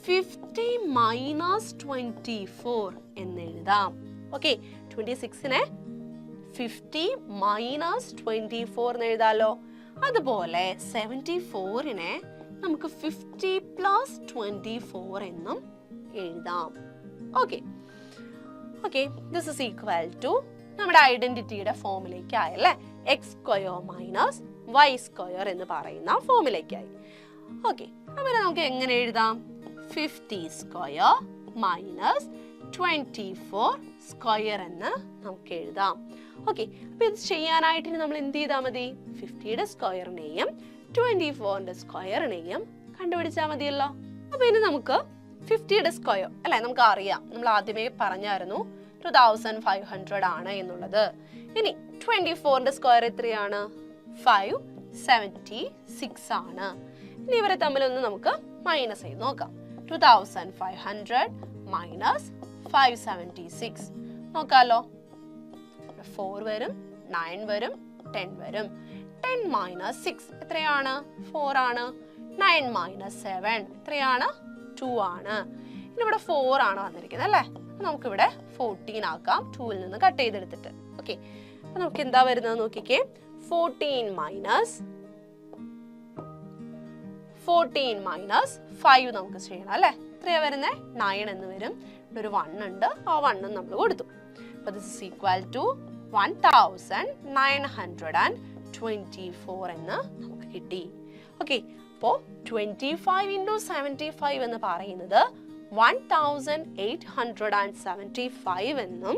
Speaker 1: 50 മൈനസ് 24 എന്ന് എഴുതാം. ഓക്കെ, 26നെ 50 മൈനസ് 24 എന്ന് എഴുതാലോ. അതുപോലെ 74നെ നമുക്ക് 50 പ്ലസ് 24 എന്നും എഴുതാം. Okay, this is equal to നമ്മുടെ ഐഡന്റിറ്റിയുടെ ഫോമിലേക്കായി അല്ലേ? X square minus y square എന്ന് പറയുന്ന ഫോമിലേക്കായി. ഓക്കെ, അപ്പൊ നമുക്ക് എങ്ങനെ എഴുതാം? 50 സ്ക്വയർ മൈനസ് 24 സ്ക്വയർ എന്ന് നമുക്ക് എഴുതാം. ഓക്കെ, അപ്പൊ ഇത് ചെയ്യാനായിട്ട് നമ്മൾ എന്ത് ചെയ്താൽ മതി? 50യുടെ സ്ക്വയറിനെയും 24ന്റെ സ്ക്വയറിനെയും കണ്ടുപിടിച്ചാൽ മതിയല്ലോ. അപ്പൊ ഇനി നമുക്ക് 50യുടെ സ്ക്വയർ അല്ലെ, നമുക്ക് അറിയാം, നമ്മൾ ആദ്യമേ പറഞ്ഞായിരുന്നു 2500 ആണ് എന്നുള്ളത്. ഇനി 24ന്റെ സ്ക്വയർ എത്രയാണ്? 576 ആണ്. ഇനി ഇവരെ തമ്മിലൊന്ന് നമുക്ക് മൈനസ് ചെയ്ത് നോക്കാം. 2500 മൈനസ് 576 നോക്കാലോ. 4 വരും, 9 വരും, 10 വരും. 10 മൈനസ് 6 എത്രയാണ്? 4 ആണ്. 9 മൈനസ് 7 എത്രയാണ്? 2 ആണ്. ഇനി ഇവിടെ 4 ആണ് വന്നിരിക്കുന്നത് അല്ലേ? നമുക്കിവിടെ 14 ആക്കാം, 2ൽ നിന്ന് കട്ട് ചെയ്തെടുത്തിട്ട്. ഓക്കെ, അപ്പൊ നമുക്ക് എന്താ വരുന്നത് നോക്കിക്കേ. 14 മൈനസ് 5 നമുക്ക് ചെയ്യണം അല്ലേ? എത്രയാ വരുന്നത്? 9 എന്ന് വരും. ഇവിടെ ഒരു 1 ഉണ്ട്, ആ 1 നമ്മൾ കൊടുത്തു. അപ്പൊ ദിസ് ഈസ് ഈക്വൽ ടു 1924 എന്ന് നമുക്ക് കിട്ടി. ഓക്കെ, അപ്പോൾ 25 into 75 എന്ന് പറയുന്നത് 1875 എന്നും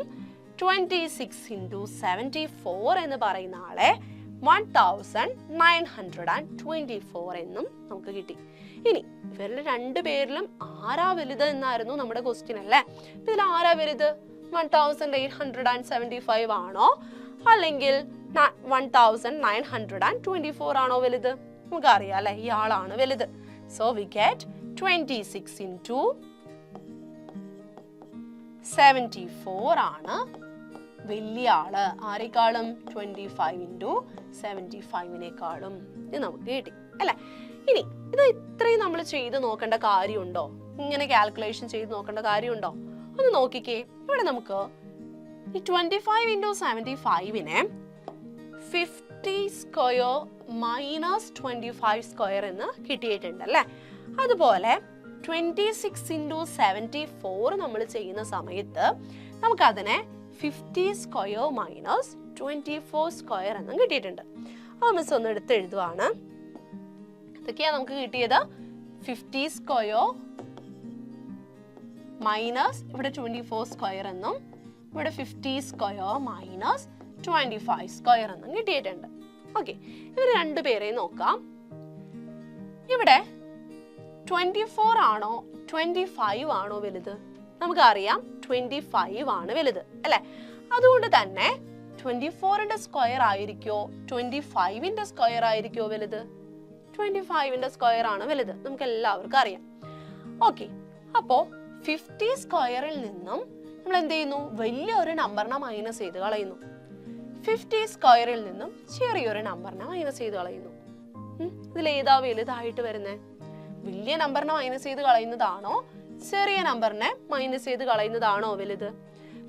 Speaker 1: 26 into 74 എന്ന് പറയുന്ന ആളെ 1924 എന്നും നമുക്ക് കിട്ടി. ഇനി ഇവരുടെ രണ്ടുപേരിലും ആരാ വലുത് എന്നായിരുന്നു നമ്മുടെ ക്വസ്റ്റ്യൻ അല്ലേ? ഇതിൽ ആരാ വലുത്? 1875 ആണോ അല്ലെങ്കിൽ 1924 ആണോ വലുത്? നമുക്ക് അറിയാം അല്ലെ, ഇയാളാണ് വലുത്. സോ വി ഗെറ്റ് 26 into 74 ആണ് വലിയ ആള്. ആരെക്കാളും? 25 into 75നേക്കാളും. ഇത് നമുക്ക് കിട്ടി അല്ലെ? ഇനി ഇത് ഇത്രയും നമ്മൾ ചെയ്ത് നോക്കേണ്ട കാര്യമുണ്ടോ? ഇങ്ങനെ കാൽക്കുലേഷൻ ചെയ്ത് നോക്കേണ്ട കാര്യമുണ്ടോ? ഒന്ന് നോക്കിക്കേ. ഇവിടെ നമുക്ക് ഈ 25 into 75നെ 50 സ്ക്വയർ മൈനസ് 25 സ്ക്വയർ എന്ന് കിട്ടിയിട്ടുണ്ട് അല്ലേ? അതുപോലെ 26 into 74 നമ്മൾ ചെയ്യുന്ന സമയത്ത് നമുക്കതിനെ 50 സ്ക്വയർ മൈനസ് 24 സ്ക്വയർ എന്നും കിട്ടിയിട്ടുണ്ട്. ആ മിസ് ഒന്ന് എടുത്ത് എഴുതുവാണ്. ഇതൊക്കെയാ നമുക്ക് കിട്ടിയത്. 50 സ്ക്വയർ മൈനസ് ഇവിടെ 24 സ്ക്വയർ എന്നും ഇവിടെ 50 സ്ക്വയർ മൈനസ് 25 സ്ക്വയർ എന്നും കിട്ടിയിട്ടുണ്ട്. ഓക്കെ, ഇവർ രണ്ടുപേരെയും നോക്കാം. ഇവിടെ 24 ആണോ 25 ആണോ വലുത്? നമുക്കറിയാം 25 ആണ് വലുത് അല്ലെ? അതുകൊണ്ട് തന്നെ 24ന്റെ സ്ക്വയർ ആയിരിക്കോ 25ന്റെ സ്ക്വയർ ആയിരിക്കോ വലുത്? 25ന്റെ സ്ക്വയർ ആണ് വലുത്, നമുക്ക് എല്ലാവർക്കും അറിയാം. ഓക്കെ, അപ്പോ 50 സ്ക്വയറിൽ നിന്നും നമ്മൾ എന്ത് ചെയ്യുന്നു? വലിയൊരു നമ്പറിനെ മൈനസ് ചെയ്ത് കളയുന്നു. 50 സ്ക്വയറിൽ നിന്നും ചെറിയൊരു നമ്പറിനെ മൈനസ് ചെയ്ത് കളയുന്നു. ഇതിൽ ഏതാ വലുതായിട്ട് വരുന്നത്? വലിയ നമ്പറിനെ മൈനസ് ചെയ്ത് കളയുന്നതാണോ ചെറിയ നമ്പറിനെ മൈനസ് ചെയ്ത് കളയുന്നതാണോ വലുത്?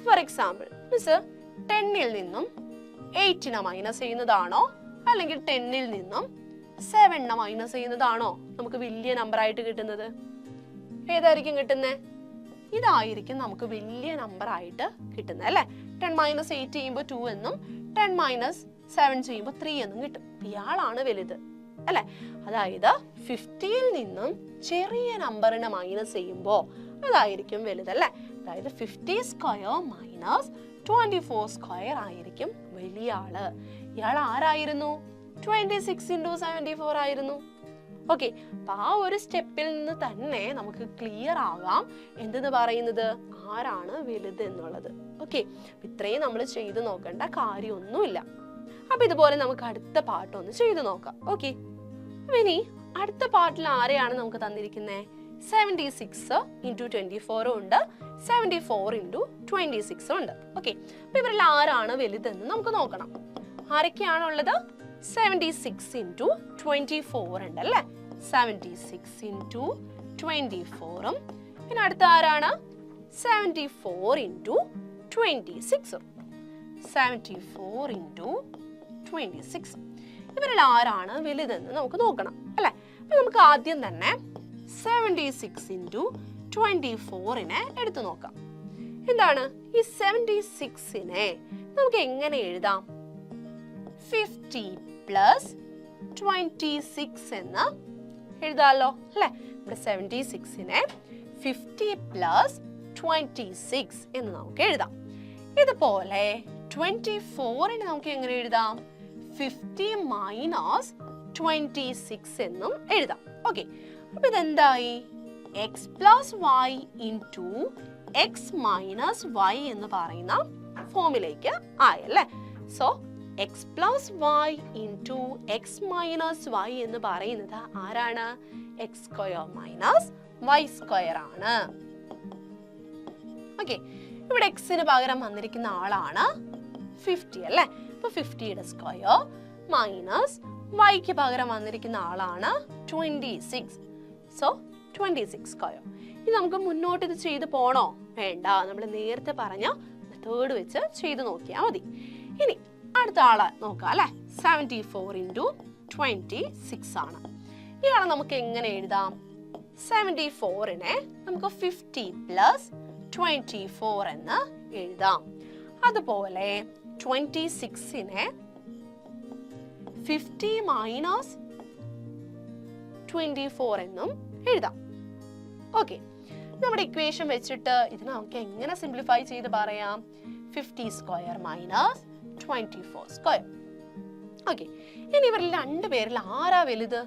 Speaker 1: ഫോർ എക്സാമ്പിൾ, മിസ് 10ൽ നിന്നും 8നെ മൈനസ് ചെയ്യുന്നതാണോ അല്ലെങ്കിൽ 10ൽ നിന്നും 7നെ മൈനസ് ചെയ്യുന്നതാണോ നമുക്ക് വലിയ നമ്പർ ആയിട്ട് കിട്ടുന്നത്? ഏതായിരിക്കും കിട്ടുന്നത്? ഇതായിരിക്കും നമുക്ക് വലിയ നമ്പർ ആയിട്ട് കിട്ടുന്നത് അല്ലെ? 10 മൈനസ് 8 ചെയ്യുമ്പോൾ 2 എന്നും 10 മൈനസ് 7 ചെയ്യുമ്പോൾ 3 എന്നും കിട്ടും. ഇയാളാണ് വലുത് അല്ലെ? അതായത് 50ൽ നിന്നും ചെറിയ നമ്പറിനെ മൈനസ് ചെയ്യുമ്പോൾ അതായിരിക്കും വലുത് അല്ലെ? അതായത് 50 സ്ക്വയർ മൈനസ് 24 സ്ക്വയർ ആയിരിക്കും വലിയ ആള്. ഇയാൾ ആരായിരുന്നു? 26 into 74 ആയിരുന്നു. ഓക്കെ, അപ്പൊ ആ ഒരു സ്റ്റെപ്പിൽ നിന്ന് തന്നെ നമുക്ക് ക്ലിയർ ആകാം എന്തെന്ന് പറയുന്നത് ആരാണ് വലുത് എന്നുള്ളത്. ഓക്കെ, ഇത്രയും നമ്മൾ ചെയ്ത് നോക്കേണ്ട കാര്യമൊന്നുമില്ല. അപ്പൊ ഇതുപോലെ നമുക്ക് അടുത്ത പാർട്ട് ഒന്ന് ചെയ്ത് നോക്കാം. ഓക്കെ, അപ്പൊ ഇനി അടുത്ത പാർട്ടിൽ ആരെയാണ് നമുക്ക് തന്നിരിക്കുന്നത്? 76 into 24 ഉണ്ട്, 74 into 26 ഉണ്ട്. ഓക്കെ, അപ്പൊ ഇവരിൽ ആരാണ് വലുതെന്ന് നമുക്ക് നോക്കണം. ആരൊക്കെയാണുള്ളത്? 76 into 24 ഉണ്ട് അല്ലേ? 76 into 24ഉം പിന്നെ അടുത്ത ആരാണ്? 74 into 26. 74 into 26. ഇവരിൽ ആരാണ് വലുതെന്ന് നമുക്ക് നോക്കണം അല്ലെ? അപ്പൊ നമുക്ക് ആദ്യം തന്നെ 76 into 24നെ എടുത്തു നോക്കാം. എന്താണ് ഈ 76നെ നമുക്ക് എങ്ങനെ എഴുതാം? 50 plus 26 എന്ന് എഴുതാമല്ലോ അല്ലേ? ഇവിടെ 76നെ 50 പ്ലസ് 26 എന്ന് നമുക്ക് എഴുതാം. ഇതുപോലെ 24നെ നമുക്ക് എങ്ങനെ എഴുതാം? 50 മൈനസ് 26 എന്നും എഴുതാം. ഓക്കെ, അപ്പൊ ഇതെന്തായി? X plus y into x minus y എന്ന് പറയുന്ന ഫോമിലേക്ക് ആയല്ലേ. So x plus y into x minus y എന്ന് പറയുന്നത് ആരാണ്? X square minus y square ആണ്. ഓക്കെ, ഇവിടെ എക്സിന് പകരം വന്നിരിക്കുന്ന ആളാണ് 50 അല്ലേ. അപ്പൊ 50യുടെ സ്ക്വയർ മൈനസ് വൈക്ക് പകരം വന്നിരിക്കുന്ന ആളാണ് 26. So 26 square. ഇനി നമുക്ക് മുന്നോട്ട് ഇത് ചെയ്ത് പോണോ? വേണ്ട, നമ്മൾ നേരത്തെ പറഞ്ഞ മെത്തേഡ് വെച്ച് ചെയ്ത് നോക്കിയാൽ മതി. ഇനി അടുത്ത ആളെ നോക്കാം അല്ലെ. 74 ഇൻറ്റു 26 ആണ്. ഇയാളെ നമുക്ക് എങ്ങനെ എഴുതാം? 74നെ നമുക്ക് 50 പ്ലസ് 24 എന്ന് എഴുതാം. അതുപോലെ 26നെ 50 മൈനസ് 24 എന്നും എഴുതാം. ഓക്കെ, നമ്മുടെ ഇക്വേഷൻ വെച്ചിട്ട് ഇതിനെ നമുക്ക് എങ്ങനെ സിംപ്ലിഫൈ ചെയ്ത് പറയാം? 50 സ്ക്വയർ മൈനസ് 24 സ്ക്വയർ. ഓക്കെ, ഇനി ഇവരിൽ രണ്ടുപേരിൽ ആരാ വലുത്?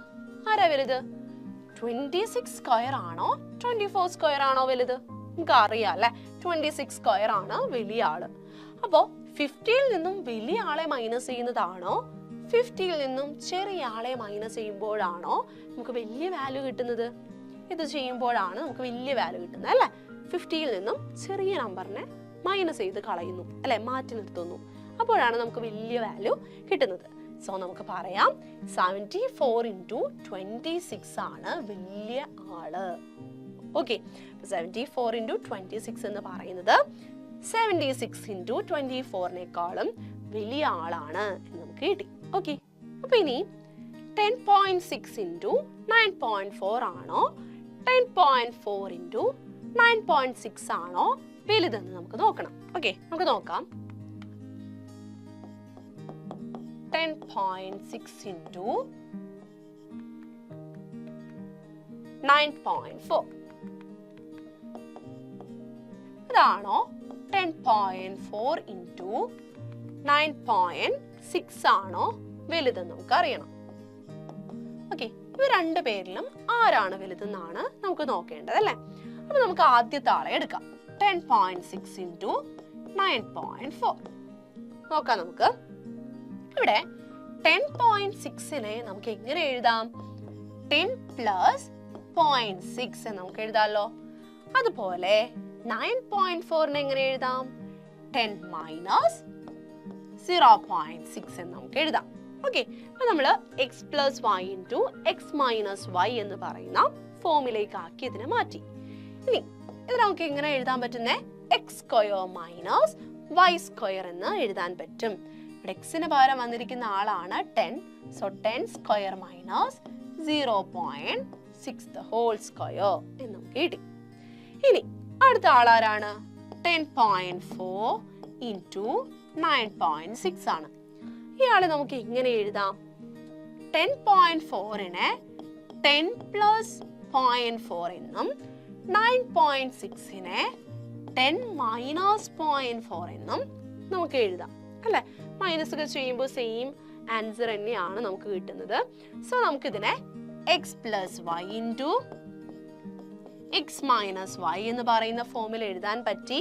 Speaker 1: 26 സ്ക്വയർ ആണോ 24 സ്ക്വയർ ആണോ വലുത്? നമുക്ക് അറിയാം അല്ലെ, 26 സ്ക്വയർ ആണ് വലിയ ആള്. അപ്പോ 50യിൽ നിന്നും വലിയ ആളെ മൈനസ് ചെയ്യുന്നതാണോ 50യിൽ നിന്നും ചെറിയ ആളെ മൈനസ് ചെയ്യുമ്പോഴാണോ നമുക്ക് വലിയ വാല്യൂ കിട്ടുന്നത്? ഇത് ചെയ്യുമ്പോഴാണ് നമുക്ക് വലിയ വാല്യൂ കിട്ടുന്നത് അല്ലെ. 50യിൽ നിന്നും ചെറിയ നമ്പറിനെ മൈനസ് ചെയ്ത് കളയുന്നു അല്ലെ, മാറ്റി നിർത്തുന്നു. അപ്പോഴാണ് നമുക്ക് വലിയ വാല്യൂ കിട്ടുന്നത്. സോ നമുക്ക് പറയാം 74 ഇൻറ്റു 26 ആണ് വലിയ ആള്. ഓക്കെ, 74 ഇൻറ്റു 26 എന്ന് പറയുന്നത് 76 ഇൻറ്റു 24നേക്കാളും വലിയ ആളാണ് എന്ന് നമുക്ക് കിട്ടി. ഓക്കെ, അപ്പൊ ഇനി 10.6 ഇൻറ്റു 9.4 ആണോ 10.4 ഇൻറ്റു 9.6 ആണോ വലുതെന്ന് നമുക്ക് നോക്കണം. ഓക്കെ, നമുക്ക് നോക്കാം. 10.6 ഇൻറ്റു 9.4 ഇതാണോ 10.4 ഇൻറ്റു 9.6 ആണോ വലുതെന്ന് നമുക്ക് അറിയണം. ഓക്കെ, ഇവ രണ്ടു പേരിലും ആരാണ് വലുതെന്നാണ് നമുക്ക് നോക്കേണ്ടത് അല്ലേ. അപ്പൊ നമുക്ക് ആദ്യത്തെ ആളെ എടുക്കാം. 10.6 ഇൻറ്റു 9.4 നോക്കാം. നമുക്ക് ഇവിടെ 10.6നെ നമുക്ക് എങ്ങനെ എഴുതാം? 10 പ്ലസ് 0.6 എന്ന് നമുക്ക് എഴുതാമല്ലോ. അതുപോലെ 9.4നെ എങ്ങനെ എഴുതാം? 10 മൈനസ് 0.6 എന്ന് നമുക്ക് എഴുതാം. ഓക്കെ, അപ്പൊ നമ്മള് x plus y into x minus y എന്ന് പറയുന്ന ഫോമിലേക്ക് ആക്കി ഇതിനെ മാറ്റി. ഇനി ഇത് നമുക്ക് എങ്ങനെ എഴുതാൻ പറ്റുന്നേ? X square minus y square എന്ന് എഴുതാൻ പറ്റും. ഇവിടെ എക്സിന് പകരം വന്നിരിക്കുന്ന ആളാണ് 10. So 10 square minus 0.6 the whole square എന്ന് നമുക്ക് കിട്ടി. ഇനി അടുത്ത ആളാരാണ്? 10.4 ഇൻറ്റു 9.6 ആണ്. ഇയാളെ നമുക്ക് എങ്ങനെ എഴുതാം? 10.4നെ 10 പ്ലസ് 0.4 എന്നും 9.6നെ 10 മൈനസ് 0.4 എന്നും നമുക്ക് എഴുതാം അല്ലെ. മൈനസ് ഒക്കെ ചെയ്യുമ്പോൾ സെയിം ആൻസർ തന്നെയാണ് നമുക്ക് കിട്ടുന്നത്. സോ നമുക്കിതിനെ x plus y into x minus y എന്ന് പറയുന്ന ഫോമിൽ എഴുതാൻ പറ്റി.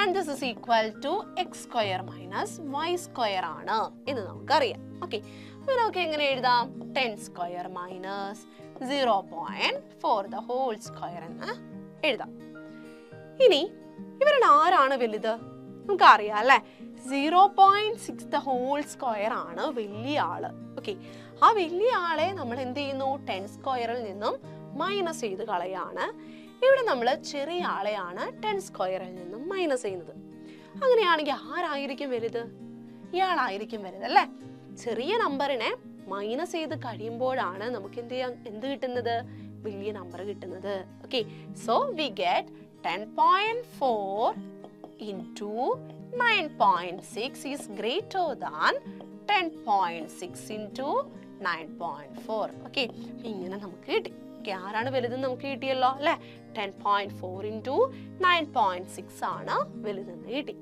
Speaker 1: And this is equal to x square minus y square ആണ് എന്ന് നമുക്കറിയാം. ഓക്കെ, അപ്പൊ നമുക്ക് എങ്ങനെ എഴുതാം? 10 square minus 0.4 the whole square എന്ന് എഴുതാം. ഇനി ഇവരുടെ ആരാണ് വലുത്? നമുക്കറിയാം അല്ലെ, 0.6 ദ ഹോൾ സ്ക്വയർ ആണ് വലിയ ആള്. ഓക്കെ, ആ വലിയ ആളെ നമ്മൾ എന്ത് ചെയ്യുന്നു? 10 സ്ക്വയറിൽ നിന്നും മൈനസ് ചെയ്ത് കളയാണ്. ഇവിടെ നമ്മൾ ചെറിയ ആളെയാണ് 10 സ്ക്വയറിൽ നിന്നും മൈനസ് ചെയ്യുന്നത്. അങ്ങനെയാണെങ്കിൽ ആരായിരിക്കും വലുത്? ഇയാളായിരിക്കും വലുത് അല്ലെ. ചെറിയ നമ്പറിനെ മൈനസ് ചെയ്ത് കഴിയുമ്പോഴാണ് നമുക്ക് എന്ത് കിട്ടുന്നത്? വലിയ നമ്പർ കിട്ടുന്നത്. Okay, so we get 10.4 into 9.6 is greater than 10.6 into 9.4. Okay, ഇങ്ങനെ നമുക്ക് കിട്ടി. ഓക്കെ, ആരാണ് വലുതെന്ന് നമുക്ക് കിട്ടിയല്ലോ അല്ലേ? 10.4 ഇൻറ്റു 9.6 ആണ് വലുതെന്ന് കിട്ടി.